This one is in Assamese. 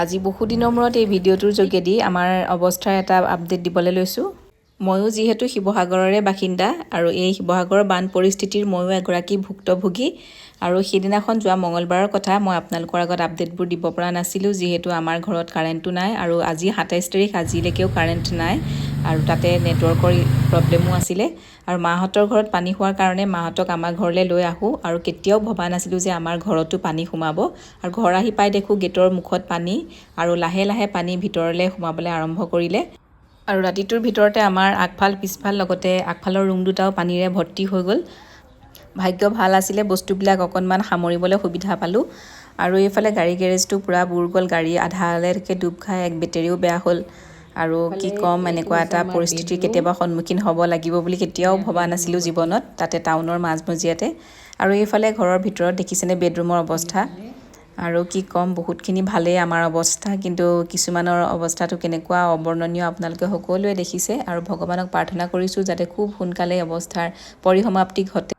আজি বহু দিনৰ মূৰত এই ভিডিঅ'টোৰ যোগেদি আমাৰ অৱস্থাৰ এটা আপডেট দিবলৈ লৈছোঁ। ময়ো যিহেতু শিৱসাগৰৰে বাসিন্দা আৰু এই শিৱসাগৰৰ বান পৰিস্থিতিৰ ময়ো এগৰাকী ভুক্তভোগী আৰু সেইদিনাখন যোৱা মঙলবাৰৰ কথা মই আপোনালোকৰ আগত আপডেটবোৰ দিব পৰা নাছিলোঁ, যিহেতু আমাৰ ঘৰত কাৰেণ্টটো নাই আৰু আজি ২৭ তাৰিখ আজিলৈকেও কাৰেণ্ট নাই আৰু তাতে নেটৱৰ্কৰ প্ৰব্লেমো আছিলে আৰু মাহঁতৰ ঘৰত পানী হোৱাৰ কাৰণে মাহঁতক আমাৰ ঘৰলৈ লৈ আহোঁ আৰু কেতিয়াও ভবা নাছিলোঁ যে আমাৰ ঘৰতো পানী সোমাব আৰু ঘৰ আহি পাই দেখোঁ গেটৰ মুখত পানী আৰু লাহে লাহে পানী ভিতৰলৈ সোমাবলৈ আৰম্ভ কৰিলে আৰু ৰাতিটোৰ ভিতৰতে আমাৰ আগফাল পিছফাল লগতে আগফালৰ ৰুম দুটাও পানীৰে ভৰ্তি হৈ গ'ল। ভাগ্য ভাল আছিলে, বস্তুবিলাক অকণমান সামৰিবলৈ সুবিধা পালোঁ আৰু এইফালে গাড়ী গেৰেজটো পূৰা বুৰ গ'ল, গাড়ী আধালৈকে ডুব খাই এক বেটেৰীও বেয়া হ'ল আৰু কি ক'ম, এনেকুৱা এটা পৰিস্থিতিৰ কেতিয়াবা সন্মুখীন হ'ব লাগিব বুলি কেতিয়াও ভবা নাছিলোঁ জীৱনত, তাতে টাউনৰ মাজমজিয়াতে। আৰু এইফালে ঘৰৰ ভিতৰত দেখিছেনে বেডৰুমৰ অৱস্থা আৰু কি ক'ম, বহুতখিনি ভালেই আমাৰ অৱস্থা, কিন্তু কিছুমানৰ অৱস্থাটো কেনেকুৱা অৱৰ্ণনীয় আপোনালোকে সকলোৱে দেখিছে আৰু ভগৱানক প্ৰাৰ্থনা কৰিছোঁ যাতে খুব সোনকালে অৱস্থাৰ পৰিসমাপ্তি ঘটে।